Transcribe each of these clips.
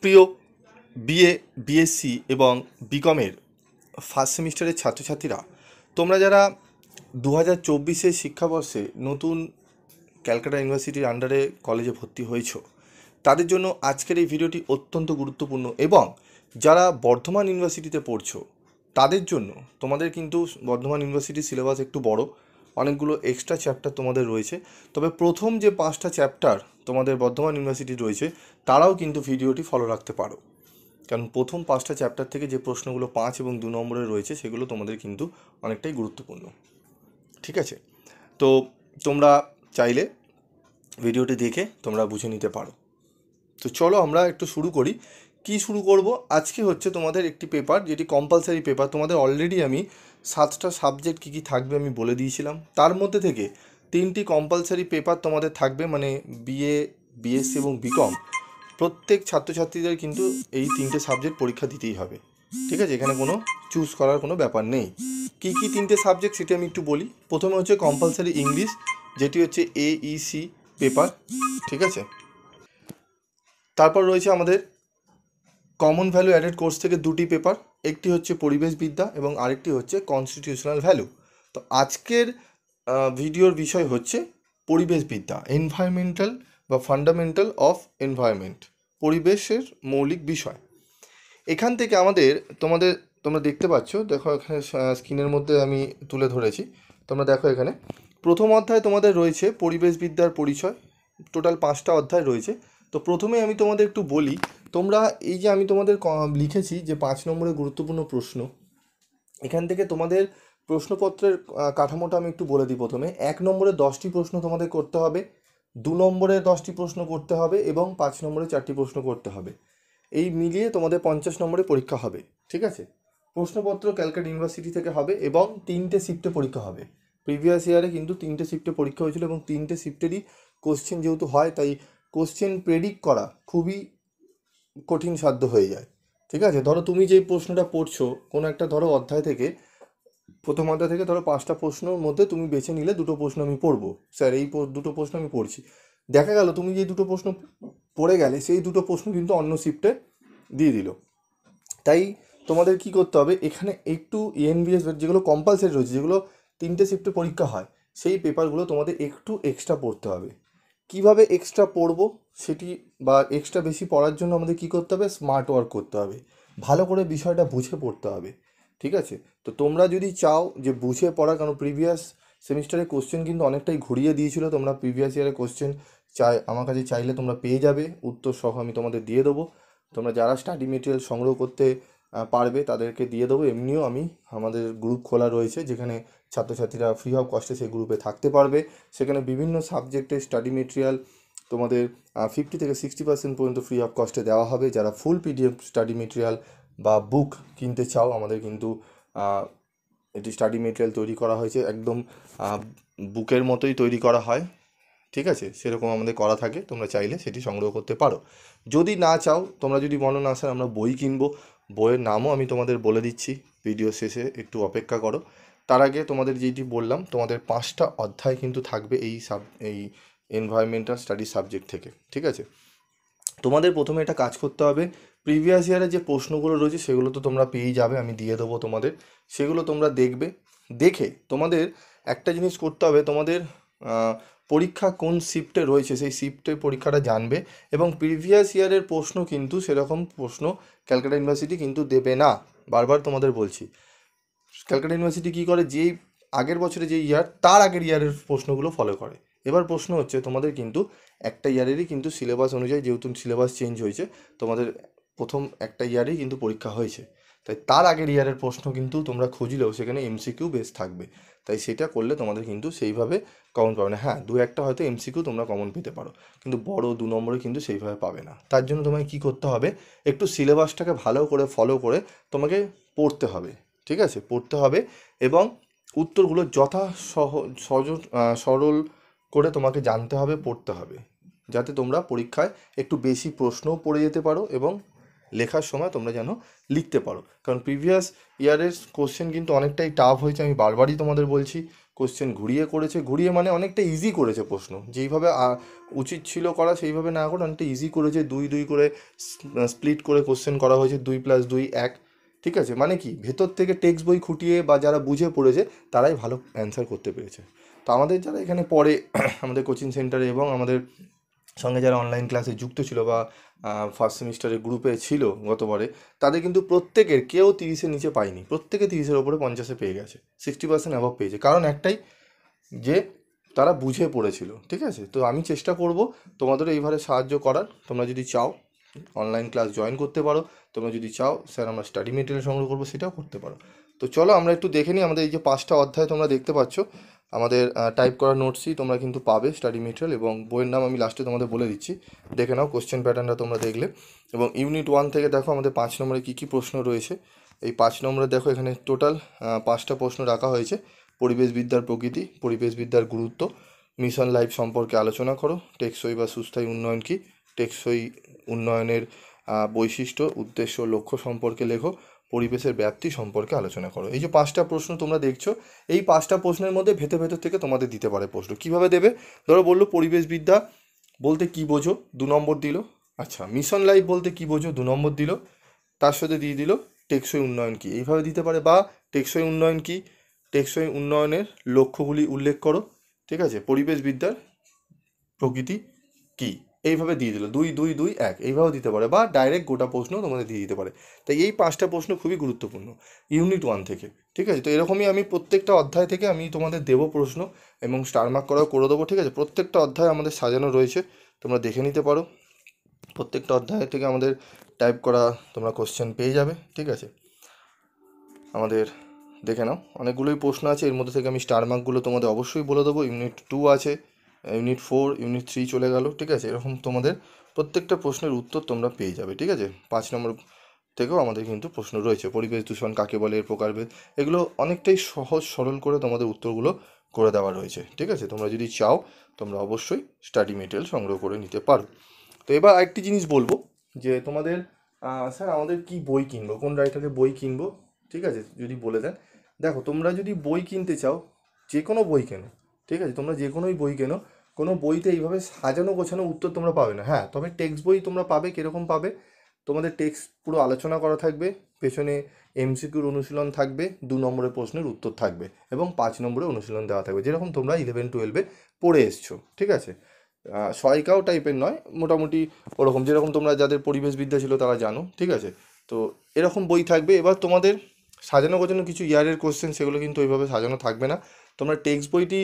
প্রিয় BA BSc এবং বিকমের first সেমিস্টারের ছাত্রছাত্রীরা, তোমরা যারা 2024 শিক্ষাবর্ষে নতুন ক্যালকাটা ইউনিভার্সিটির আন্ডারে কলেজে ভর্তি হয়েছ, তাদের জন্য আজকের এই ভিডিওটি অত্যন্ত গুরুত্বপূর্ণ। এবং যারা বর্ধমান ইউনিভার্সিটিতে পড়ছো তাদের জন্য, তোমাদের কিন্তু বর্ধমান ইউনিভার্সিটির সিলেবাস একটু বড়, অনেকগুলো এক্সট্রা চ্যাপ্টার তোমাদের রয়েছে। তবে প্রথম যে 5টা চ্যাপ্টার তোমাদের বর্ধমান ইউনিভার্সিটি রয়েছে, তারাও কিন্তু ভিডিওটি ফলো রাখতে পারো, কারণ প্রথম 5টা চ্যাপ্টার থেকে যে প্রশ্নগুলো 5 এবং 2 নম্বরে রয়েছে সেগুলো তোমাদের কিন্তু অনেকটাই গুরুত্বপূর্ণ। ঠিক আছে, তো তোমরা চাইলে ভিডিওটি দেখে তোমরা বুঝে নিতে পারো। তো চলো আমরা একটু শুরু করি। কি শুরু করব? আজকে হচ্ছে তোমাদের একটি পেপার, যেটি কম্পালসারি পেপার। তোমাদের অলরেডি আমি 7টা সাবজেক্ট কী কী থাকবে আমি বলে দিয়েছিলাম। তার মধ্যে থেকে 3টি কম্পালসারি পেপার তোমাদের থাকবে, মানে বিএ, বিএসসি এবং বিকম প্রত্যেক ছাত্রছাত্রীদের কিন্তু এই 3টে সাবজেক্ট পরীক্ষা দিতেই হবে। ঠিক আছে, এখানে কোনো চুজ করার কোনো ব্যাপার নেই। কী কী 3টে সাবজেক্ট সেটা আমি একটু বলি। প্রথমে হচ্ছে কম্পালসারি ইংলিশ, যেটি হচ্ছে AEC পেপার। ঠিক আছে, তারপর রয়েছে আমাদের কমন ভ্যালু অ্যাডেড কোর্স থেকে 2টি পেপার, একটি হচ্ছে পরিবেশবিদ্যা এবং আরেকটি হচ্ছে কনস্টিটিউশনাল ভ্যালু। তো আজকের ভিডিওর বিষয় হচ্ছে পরিবেশবিদ্যা, এনভায়রনমেন্টাল বা ফান্ডামেন্টাল অফ এনভায়রনমেন্ট, পরিবেশের মৌলিক বিষয়। এখান থেকে তোমরা দেখতে পাচ্ছ, দেখো এখানে স্ক্রিনের মধ্যে আমি তুলে ধরেছি। তোমরা দেখো এখানে প্রথম অধ্যায় তোমাদের রয়েছে পরিবেশবিদ্যার পরিচয়। টোটাল 5টা অধ্যায় রয়েছে। তো প্রথমে আমি তোমাদের একটু বলি, তোমরা এই যে আমি তোমাদের লিখেছি যে 5 নম্বরের গুরুত্বপূর্ণ প্রশ্ন, এখান থেকে তোমাদের প্রশ্নপত্রের কাঠামোটা আমি একটু বলে দিই। প্রথমে 1 নম্বরে 10টি প্রশ্ন তোমাদের করতে হবে, 2 নম্বরে 10টি প্রশ্ন করতে হবে এবং 5 নম্বরে 4টি প্রশ্ন করতে হবে। এই মিলিয়ে তোমাদের 50 নম্বরে পরীক্ষা হবে। ঠিক আছে, প্রশ্নপত্র ক্যালকাটা ইউনিভার্সিটি থেকে হবে এবং 3টে শিফটে পরীক্ষা হবে। প্রিভিয়াস ইয়ারে কিন্তু 3টে শিফটে পরীক্ষা হয়েছিল এবং 3টে শিফটেরই কোশ্চেন যেহেতু হয়, তাই কোশ্চেন প্রেডিক্ট করা খুবই কঠিন সাধ্য হয়ে যায়। ঠিক আছে, ধরো তুমি যেই প্রশ্নটা পড়ছো, কোনো একটা ধরো অধ্যায় থেকে, প্রথম অধ্যায় থেকে ধরো 5টা প্রশ্নের মধ্যে তুমি বেছে নিলে 2টো প্রশ্ন আমি পড়বো, স্যার এই 2টো প্রশ্ন আমি পড়ছি। দেখা গেল তুমি যে 2টো প্রশ্ন পড়ে গেলে, সেই 2টো প্রশ্ন কিন্তু অন্য শিফটে দিয়ে দিল। তাই তোমাদের কি করতে হবে, এখানে একটু ENVS যেগুলো কম্পালসারি রয়েছে, যেগুলো 3টে শিফটে পরীক্ষা হয়, সেই পেপারগুলো তোমাদের একটু এক্সট্রা পড়তে হবে। কিভাবে এক্সট্রা পড়বো সেটি, বা এক্সট্রা বেশি পড়ার জন্য আমাদের কি করতে হবে, স্মার্ট ওয়ার্ক করতে হবে, ভালো করে বিষয়টা বুঝে পড়তে হবে। ঠিক আছে, তো তোমরা যদি চাও যে বুঝে পড়া, কারণ প্রিভিয়াস সেমিস্টারে কোশ্চেন কিন্তু অনেকটাই ঘুরিয়ে দিয়েছিল, তোমরা প্রিভিয়াস ইয়ারের কোশ্চেন আমার কাছে চাইলে তোমরা পেয়ে যাবে, উত্তর সহ আমি তোমাদের দিয়ে দেবো। তোমরা যারা স্টাডি মেটেরিয়াল সংগ্রহ করতে পারবে তাদেরকে দিয়ে দেবো। এমনিও আমাদের গ্রুপ খোলা রয়েছে, যেখানে ছাত্রছাত্রীরা ফ্রি অফ কস্টে সেই গ্রুপে থাকতে পারবে। সেখানে বিভিন্ন সাবজেক্টের স্টাডি মেটেরিয়াল তোমাদের 50 থেকে 60% পর্যন্ত ফ্রি অফ কস্টে দেওয়া হবে। যারা ফুল PDF স্টাডি মেটেরিয়াল বা বুক কিনতে চাও, আমাদের কিন্তু এটি স্টাডি মেটেরিয়াল তৈরি করা হয়েছে, একদম বুকের মতোই তৈরি করা হয়। ঠিক আছে, সেরকম আমাদের করা থাকে, তোমরা চাইলে সেটি সংগ্রহ করতে পারো। যদি না চাও, তোমরা যদি বলো না স্যার আমরা বই কিনবো, বইয়ের নামও আমি তোমাদের বলে দিচ্ছি ভিডিও শেষে, একটু অপেক্ষা করো। তার আগে তোমাদের যেটি বললাম, তোমাদের 5টা অধ্যায় কিন্তু থাকবে এই এনভায়রনমেন্টাল স্টাডি সাবজেক্ট থেকে। ঠিক আছে, তোমাদের প্রথমে এটা কাজ করতে হবে, প্রিভিয়াস ইয়ারে যে প্রশ্নগুলো রয়েছে সেগুলো তো তোমরা পেয়েই যাবে, আমি দিয়ে দেবো তোমাদের। সেগুলো তোমরা দেখবে, দেখে তোমাদের একটা জিনিস করতে হবে, তোমাদের পরীক্ষা কোন শিফটে রয়েছে সেই শিফটের পরীক্ষাটা জানবে। এবং প্রিভিয়াস ইয়ারের প্রশ্ন কিন্তু সেরকম প্রশ্ন ক্যালকাটা ইউনিভার্সিটি কিন্তু দেবে না, বারবার তোমাদের বলছি। ক্যালকাটা ইউনিভার্সিটি কী করে, যেই আগের বছরে যে ইয়ার, তার আগের ইয়ারের প্রশ্নগুলো ফলো করে। এবার প্রশ্ন হচ্ছে, তোমাদের কিন্তু একটা ইয়ারেরই কিন্তু সিলেবাস অনুযায়ী, যেহেতু সিলেবাস চেঞ্জ হয়েছে, তোমাদের প্রথম একটা ইয়ারেই কিন্তু পরীক্ষা হয়েছে, তাই তার আগের ইয়ারের প্রশ্ন কিন্তু তোমরা খুঁজলেও সেখানে MCQ বেস থাকবে। তাই সেটা করলে তোমাদের কিন্তু সেইভাবে কমন পাবে না। হ্যাঁ, 2-1টা হয়তো MCQ তোমরা কমন পেতে পারো, কিন্তু বড় 2 নম্বরে কিন্তু সেইভাবে পাবে না। তার জন্য তোমায় কী করতে হবে, একটু সিলেবাসটাকে ভালো করে ফলো করে তোমাকে পড়তে হবে। ঠিক আছে, পড়তে হবে এবং উত্তরগুলো সরল করে তোমাকে জানতে হবে, পড়তে হবে, যাতে তোমরা পরীক্ষায় একটু বেশি প্রশ্নও পড়ে যেতে পারো এবং লেখার সময় তোমরা যেন লিখতে পারো। কারণ প্রিভিয়াস ইয়ারের কোশ্চেন কিন্তু অনেকটাই টাফ হয়েছে, আমি বারবারই তোমাদের বলছি। কোশ্চেন ঘুরিয়ে করেছে, ঘুরিয়ে মানে অনেকটা ইজি করেছে প্রশ্ন, যেইভাবে উচিত ছিল করা সেইভাবে না করে অনেকটা ইজি করেছে। 2 2 করে স্প্লিট করে কোশ্চেন করা হয়েছে, 2 + 2 1। ঠিক আছে, মানে কি ভেতর থেকে টেক্সট বই খুঁটিয়ে বা যারা বুঝে পড়েছে তারাই ভালো অ্যান্সার করতে পেরেছে। তো আমাদের যারা এখানে পড়ে আমাদের কোচিং সেন্টারে এবং আমাদের সঙ্গে যারা অনলাইন ক্লাসে যুক্ত ছিল বা ফার্স্ট সেমিস্টারের গ্রুপে ছিল গতবারে, তাদের কিন্তু প্রত্যেকের কেউ 30-এর নিচে পায়নি, প্রত্যেকে 30-এর ওপরে 50-এ পেয়ে গেছে, 60% অ্যাভাব পেয়েছে। কারণ একটাই, যে তারা বুঝে পড়েছিল। ঠিক আছে, তো আমি চেষ্টা করব তোমাদের এইভাবে সাহায্য করার। তোমরা যদি চাও অনলাইন ক্লাস জয়েন করতে পারো, তোমরা যদি চাও স্যার আমরা স্টাডি মেটেরিয়াল সংগ্রহ করবো, সেটাও করতে পারো। তো চলো আমরা একটু দেখে নিই। আমাদের এই যে 5টা অধ্যায় তোমরা দেখতে পাচ্ছ, আমাদের টাইপ করা নোটসই তোমরা কিন্তু পাবে স্টাডি মেটেরিয়াল, এবং বইয়ের নাম আমি লাস্টে তোমাদের বলে দিচ্ছি, দেখে নাও কোশ্চেন প্যাটার্নটা তোমরা দেখলে। এবং ইউনিট 1 থেকে দেখো আমাদের 5 নম্বরে কী কী প্রশ্ন রয়েছে। এই 5 নম্বরে দেখো এখানে টোটাল 5টা প্রশ্ন রাখা হয়েছে। পরিবেশবিদ্যার প্রকৃতি, পরিবেশবিদ্যার গুরুত্ব, মিশন লাইফ সম্পর্কে আলোচনা করো, টেকসই বা সুস্থায়ী উন্নয়ন কী, টেকসই উন্নয়নের বৈশিষ্ট্য, উদ্দেশ্য, লক্ষ্য সম্পর্কে লেখো, পরিবেশের ব্যাপ্তি সম্পর্কে আলোচনা করো। এই যে 5টা প্রশ্ন তোমরা দেখছো, এই 5টা প্রশ্নের মধ্যে ভেতর থেকে তোমাদের দিতে পারে প্রশ্ন। কিভাবে দেবে? ধরো বললো পরিবেশবিদ্যা বলতে কী বোঝো, 2 নম্বর দিল। আচ্ছা, মিশন লাইফ বলতে কী বোঝো, 2 নম্বর দিল। তার সাথে দিয়ে দিল টেকসই উন্নয়ন কী, এইভাবে দিতে পারে। বা টেকসই উন্নয়ন কী, টেকসই উন্নয়নের লক্ষ্যগুলি উল্লেখ করো। ঠিক আছে, পরিবেশবিদ্যার প্রকৃতি কী, এইভাবে দিয়ে দিল 2 2 2 1, এইভাবে দিতে পারে। বা ডাইরেক্ট গোটা প্রশ্ন তোমাদের দিয়ে দিতে পারে। তাই এই 5টা প্রশ্ন খুবই গুরুত্বপূর্ণ ইউনিট 1 থেকে। ঠিক আছে, তো এরকমই আমি প্রত্যেকটা অধ্যায় থেকে আমি তোমাদের দেবো প্রশ্ন, এবং স্টার মার্ক করাও করে দেবো। ঠিক আছে, প্রত্যেকটা অধ্যায় আমাদের সাজানো রয়েছে, তোমরা দেখে নিতে পারো। প্রত্যেকটা অধ্যায় থেকে আমাদের টাইপ করা তোমরা কোশ্চেন পেয়ে যাবে। ঠিক আছে, আমাদের দেখে নাও অনেকগুলোই প্রশ্ন আছে, এর মধ্যে থেকে আমি স্টার মার্কগুলো তোমাদের অবশ্যই বলে দেবো। ইউনিট 2 আছে, ইউনিট 4, ইউনিট 3 চলে গেল। ঠিক আছে, এরকম তোমাদের প্রত্যেকটা প্রশ্নের উত্তর তোমরা পেয়ে যাবে। ঠিক আছে, 5 নম্বর থেকেও আমাদের কিন্তু প্রশ্ন রয়েছে। পরিবেশ দূষণ কাকে বলে, এর প্রকারভেদ, এগুলো অনেকটাই সহজ সরল করে তোমাদের উত্তরগুলো করে দেওয়া রয়েছে। ঠিক আছে, তোমরা যদি চাও তোমরা অবশ্যই স্টাডি মেটেরিয়াল সংগ্রহ করে নিতে পারো। তো এবার আরেকটি জিনিস বলবো, যে তোমাদের স্যার আমাদের কি বই কিনবো, কোন রাইটারের বই কিনবো, ঠিক আছে যদি বলে দেন। দেখো তোমরা যদি বই কিনতে চাও, যে কোনো বই কেনো, ঠিক আছে, তোমরা যে কোনোই বই কেনো, কোনো বইতে এইভাবে সাজানো গোছানো উত্তর তোমরা পাবে না। হ্যাঁ, তবে টেক্সট বই তোমরা পাবে। কীরকম পাবে? তোমাদের টেক্সট পুরো আলোচনা করা থাকবে, পেছনে এমসিকিউর অনুশীলন থাকবে, 2 নম্বরের প্রশ্নের উত্তর থাকবে, এবং 5 নম্বরের অনুশীলন দেওয়া থাকবে, যেরকম তোমরা 11-12-এ পড়ে এসছো। ঠিক আছে, সহায়িকাও টাইপের নয়, মোটামুটি ওরকম, যেরকম তোমরা যাদের পরিবেশবিদ্যা ছিল তারা জানো। ঠিক আছে, তো এরকম বই থাকবে। এবার তোমাদের সাজানো গোছানো কিছু ইয়ারের কোশ্চেন, সেগুলো কিন্তু ওইভাবে সাজানো থাকবে না। তোমরা টেক্সট বইটি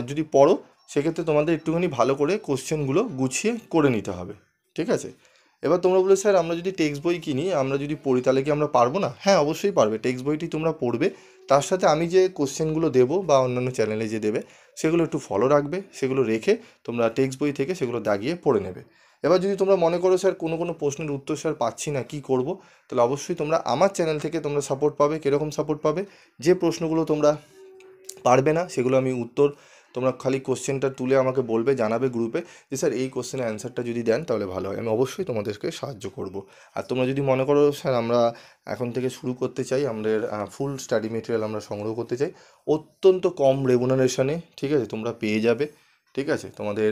যদি পড়ো, সেক্ষেত্রে তোমাদের একটুখানি ভালো করে কোশ্চেনগুলো গুছিয়ে করে নিতে হবে। ঠিক আছে, এবার তোমরা বলে স্যার আমরা যদি টেক্সট বই কিনি, আমরা যদি পড়ি, তাহলে কি আমরা পারবো না? হ্যাঁ, অবশ্যই পারবে। টেক্সট বইটি তোমরা পড়বে, তার সাথে আমি যে কোশ্চেনগুলো দেবো বা অন্যান্য চ্যানেলে যে দেবে, সেগুলো একটু ফলো রাখবে। সেগুলো রেখে তোমরা টেক্সট বই থেকে সেগুলো দাগিয়ে পড়ে নেবে। এবার যদি তোমরা মনে করো স্যার কোনো প্রশ্নের উত্তর স্যার পাচ্ছি না, কী করব, তাহলে অবশ্যই তোমরা আমার চ্যানেল থেকে তোমরা সাপোর্ট পাবে। কীরকম সাপোর্ট পাবে? যে প্রশ্নগুলো তোমরা পারবে না, সেগুলো আমি উত্তর, তোমরা খালি কোশ্চেনটা তুলে আমাকে বলবে, জানাবে গ্রুপে যে স্যার এই কোশ্চেনের অ্যান্সারটা যদি দেন তাহলে ভালো হয়। আমি অবশ্যই তোমাদেরকে সাহায্য করব। আর তোমরা যদি মনে করো স্যার আমরা এখন থেকে শুরু করতে চাই, আমাদের ফুল স্টাডি মেটেরিয়াল আমরা সংগ্রহ করতে চাই অত্যন্ত কম রেমুনারেশনে, ঠিক আছে, তোমরা পেয়ে যাবে। ঠিক আছে, তোমাদের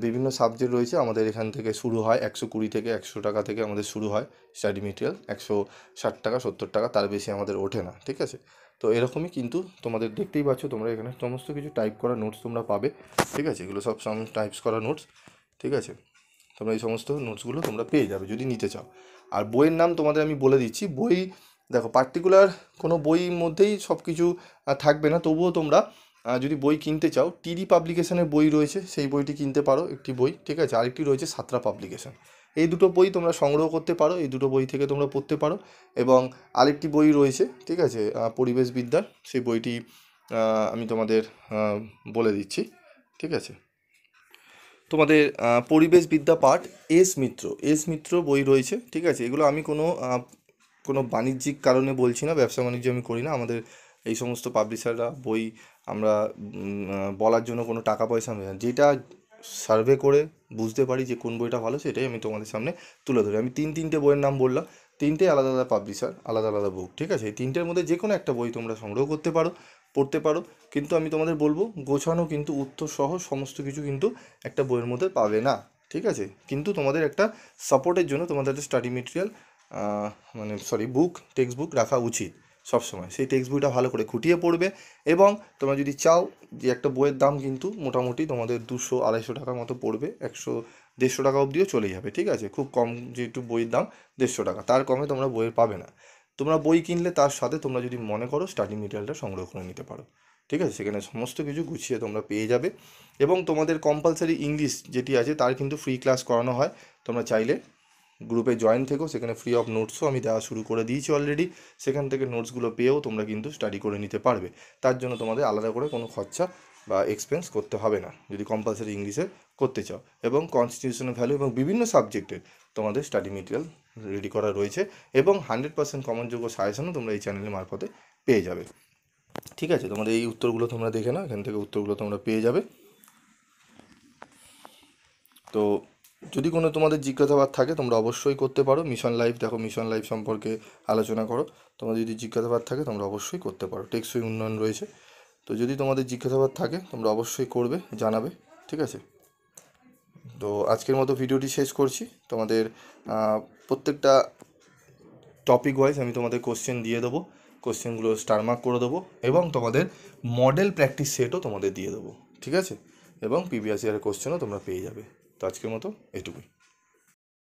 বিভিন্ন সাবজেক্ট রয়েছে। আমাদের এখান থেকে শুরু হয় 120 থেকে 100 টাকা থেকে আমাদের শুরু হয় স্টাডি মেটেরিয়াল, 160 টাকা 70 টাকা, তার বেশি আমাদের ওঠে না। ঠিক আছে, তো এরকমই কিন্তু তোমাদের দেখতেই পাচ্ছ, তোমরা এখানে সমস্ত কিছু টাইপ করা নোটস তোমরা পাবে। ঠিক আছে, এগুলো সব টাইপস করা নোটস। ঠিক আছে, তোমরা এই সমস্ত নোটসগুলো তোমরা পেয়ে যাবে যদি নিতে চাও। আর বইয়ের নাম তোমাদের আমি বলে দিচ্ছি। বই দেখো পার্টিকুলার কোনো বইয়ের মধ্যেই সব কিছু থাকবে না, তবুও তোমরা যদি বই কিনতে চাও, টিডি পাবলিকেশনের বই রয়েছে, সেই বইটি কিনতে পারো একটি বই। ঠিক আছে, আরেকটি রয়েছে সাঁতরা পাবলিকেশন। এই দুটো বই তোমরা সংগ্রহ করতে পারো, এই দুটো বই থেকে তোমরা পড়তে পারো। এবং আরেকটি বই রয়েছে, ঠিক আছে, পরিবেশবিদ্যার, সেই বইটি আমি তোমাদের বলে দিচ্ছি। ঠিক আছে, তোমাদের পরিবেশবিদ্যা পাঠ এস মিত্র বই রয়েছে। ঠিক আছে, এগুলো আমি কোনো বাণিজ্যিক কারণে বলছি না, ব্যবসা বাণিজ্য আমি করি না। আমাদের এই সমস্ত পাবলিশাররা বই আমরা বলার জন্য কোনো টাকা পয়সা নেই না। যেটা সার্ভে করে বুঝতে পারি যে কোন বইটা ভালো, সেটাই আমি তোমাদের সামনে তুলে ধরি। আমি তিনটে বইয়ের নাম বললাম, তিনটে আলাদা আলাদা পাবলিশার, আলাদা আলাদা বুক। ঠিক আছে, এই তিনটের মধ্যে যে কোনো একটা বই তোমরা সংগ্রহ করতে পারো। পড়তে পারো, কিন্তু আমি তোমাদের বলবো গোছানো কিন্তু উত্তর সহ সমস্ত কিছু কিন্তু একটা বইয়ের মধ্যে পাবে না, ঠিক আছে? কিন্তু তোমাদের একটা সাপোর্টের জন্য তোমাদের একটা স্টাডি মেটেরিয়াল মানে সরি বুক, টেক্সট বুক রাখা উচিত সবসময়। সেই টেক্সট বইটা ভালো করে খুঁটিয়ে পড়বে, এবং তোমরা যদি চাও যে একটা বইয়ের দাম কিন্তু মোটামুটি তোমাদের 200-250 টাকার মতো পড়বে, 100-150 টাকা অবধিও চলে যাবে, ঠিক আছে? খুব কম, যেহেতু বইয়ের দাম 150 টাকা, তার কমে তোমরা বইয়ের পাবে না। তোমরা বই কিনলে তার সাথে তোমরা যদি মনে করো স্টাডি মেটেরিয়ালটা সংগ্রহ করে নিতে পারো, ঠিক আছে? সেখানে সমস্ত কিছু গুছিয়ে তোমরা পেয়ে যাবে। এবং তোমাদের কম্পালসারি ইংলিশ যেটি আছে তার কিন্তু ফ্রি ক্লাস করানো হয়। তোমরা চাইলে গ্রুপে জয়েন থেকো, সেখানে ফ্রি অফ নোটসও আমি দেওয়া শুরু করে দিয়েছি অলরেডি। সেখান থেকে নোটসগুলো পেয়েও তোমরা কিন্তু স্টাডি করে নিতে পারবে। তার জন্য তোমাদের আলাদা করে কোনো খরচা বা এক্সপেন্স করতে হবে না যদি কম্পালসারি ইংলিশে করতে চাও। এবং কনস্টিটিউশনাল ভ্যালু এবং বিভিন্ন সাবজেক্টের তোমাদের স্টাডি মেটেরিয়াল রেডি করা রয়েছে, এবং 100% কমনযোগ্য সাজেশনও তোমরা এই চ্যানেলের মারফতে পেয়ে যাবে, ঠিক আছে? তোমাদের এই উত্তরগুলো তোমরা দেখে নাও, এখান থেকে উত্তরগুলো তোমরা পেয়ে যাবে। তো যদি কোনো তোমাদের জিজ্ঞাসাবাদ থাকে তোমরা অবশ্যই করতে পারো। মিশন লাইফ দেখো, মিশন লাইফ সম্পর্কে আলোচনা করো। তোমাদের যদি জিজ্ঞাসাবাদ থাকে তোমরা অবশ্যই করতে পারো, টেকসই উন্নয়ন রয়েছে। তো যদি তোমাদের জিজ্ঞাসাবাদ থাকে তোমরা অবশ্যই করবে, জানাবে, ঠিক আছে? তো আজকের মতো ভিডিওটি শেষ করছি। তোমাদের প্রত্যেকটা টপিক ওয়াইজ আমি তোমাদের কোশ্চেন দিয়ে দেবো, কোশ্চেনগুলো স্টার মার্ক করে দেবো, এবং তোমাদের মডেল প্র্যাকটিস সেটও তোমাদের দিয়ে দেবো, ঠিক আছে? এবং প্রিভিয়াস ইয়ারের কোশ্চেনও তোমরা পেয়ে যাবে। তো আজকের মতো এটুকুই।